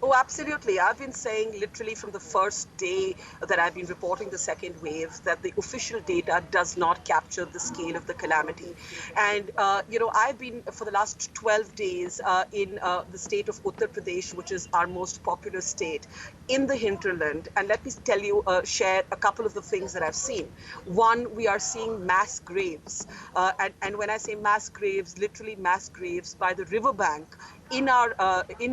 Oh, absolutely. I've been saying literally from the first day that I've been reporting the second wave that the official data does not capture the scale of the calamity. And, I've been for the last 12 days in the state of Uttar Pradesh, which is our most populous state, in the hinterland. And let me tell you, share a couple of the things that I've seen. One, we are seeing mass graves. And when I say mass graves, literally mass graves by the riverbank in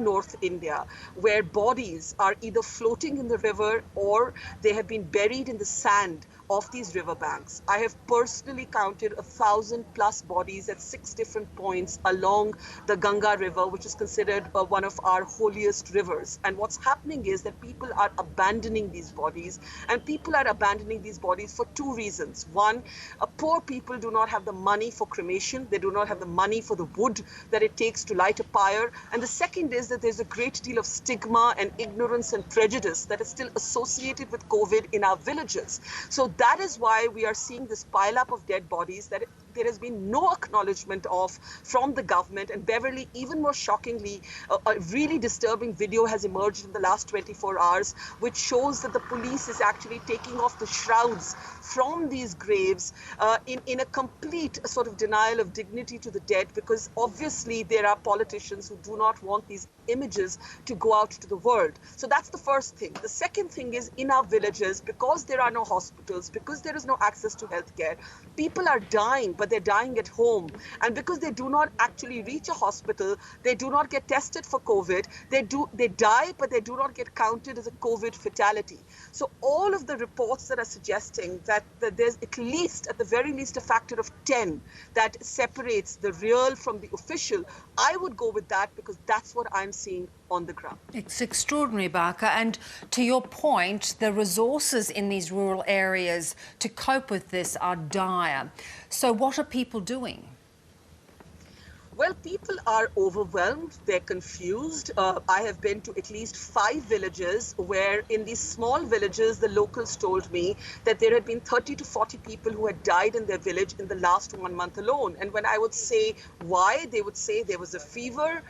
North India, where bodies are either floating in the river or they have been buried in the sand of these riverbanks. I have personally counted 1,000+ bodies at 6 different points along the Ganga River, which is considered one of our holiest rivers. And what's happening is that people are abandoning these bodies, and people are abandoning these bodies for 2 reasons. One, poor people do not have the money for cremation. They do not have the money for the wood that it takes to light a pyre. And the second is that there's a great deal of stigma and ignorance and prejudice that is still associated with COVID in our villages. So that is why we are seeing this pile up of dead bodies that there has been no acknowledgement of from the government. And Beverly, even more shockingly, a really disturbing video has emerged in the last 24 hours, which shows that the police is actually taking off the shrouds from these graves in a complete sort of denial of dignity to the dead, because obviously there are politicians who do not want these images to go out to the world. So that's the first thing. The second thing is, in our villages, because there are no hospitals, because there is no access to healthcare, people are dying, but they're dying at home. And because they do not actually reach a hospital, they do not get tested for COVID, they die, but they do not get counted as a COVID fatality. So all of the reports that are suggesting that there's at the very least, a factor of 10 that separates the real from the official, I would go with that, because that's what I'm seeing on the ground. It's extraordinary, Barker. And to your point, the resources in these rural areas to cope with this are dire. So what are people doing? Well, people are overwhelmed, they're confused. I have been to at least 5 villages where in these small villages, the locals told me that there had been 30 to 40 people who had died in their village in the last 1 month alone. And when I would say why, they would say there was a fever,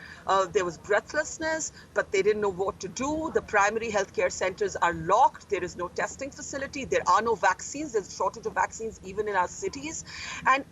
there was breathlessness, but they didn't know what to do. The primary healthcare centers are locked. There is no testing facility. There are no vaccines. There's a shortage of vaccines even in our cities. And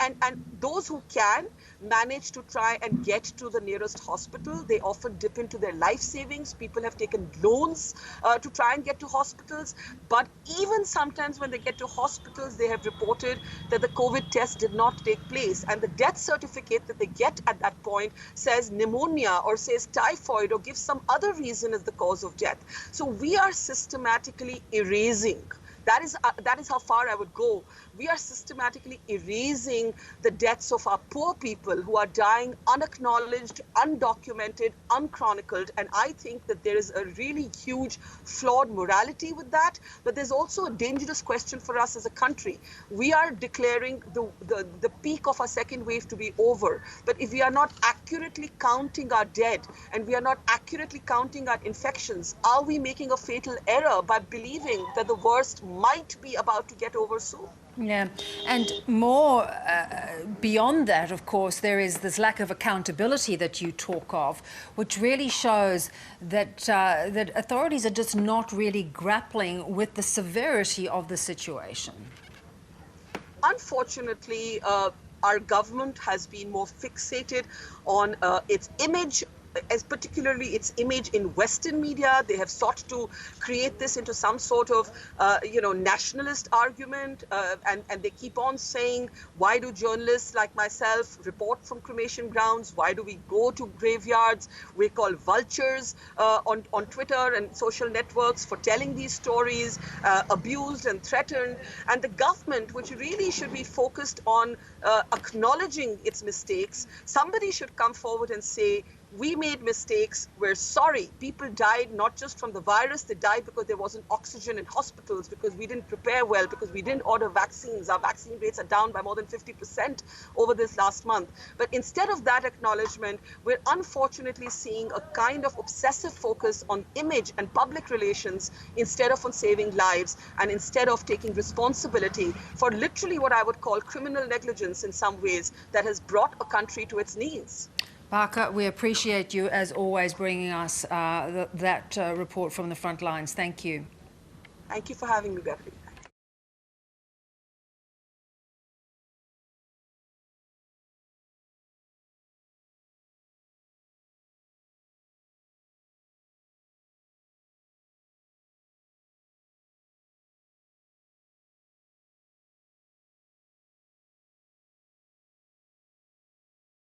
those who can manage to try and get to the nearest hospital, they often dip into their life savings. People have taken loans to try and get to hospitals. But even sometimes when they get to hospitals, they have reported that the COVID test did not take place. And the death certificate that they get at that point says pneumonia or says typhoid or gives some other reason as the cause of death. So we are systematically erasing. That is how far I would go. We are systematically erasing the deaths of our poor people who are dying unacknowledged, undocumented, unchronicled. And I think that there is a really huge flawed morality with that. But there's also a dangerous question for us as a country. We are declaring the peak of our second wave to be over. But if we are not accurately counting our dead and we are not accurately counting our infections, are we making a fatal error by believing that the worst might be about to get over soon? Yeah, and more beyond that, of course, there is this lack of accountability that you talk of, which really shows that that authorities are just not really grappling with the severity of the situation. Unfortunately, our government has been more fixated on its image, as particularly its image in Western media. They have sought to create this into some sort of, nationalist argument. And they keep on saying, why do journalists like myself report from cremation grounds? Why do we go to graveyards? We're called vultures on Twitter and social networks for telling these stories, abused and threatened. And the government, which really should be focused on acknowledging its mistakes, somebody should come forward and say, we made mistakes, we're sorry. People died not just from the virus, they died because there wasn't oxygen in hospitals, because we didn't prepare well, because we didn't order vaccines. Our vaccine rates are down by more than 50% over this last month. But instead of that acknowledgement, we're unfortunately seeing a kind of obsessive focus on image and public relations instead of on saving lives, and instead of taking responsibility for literally what I would call criminal negligence in some ways that has brought a country to its knees. Parker, we appreciate you, as always, bringing us that report from the front lines. Thank you. Thank you for having me, Beverly.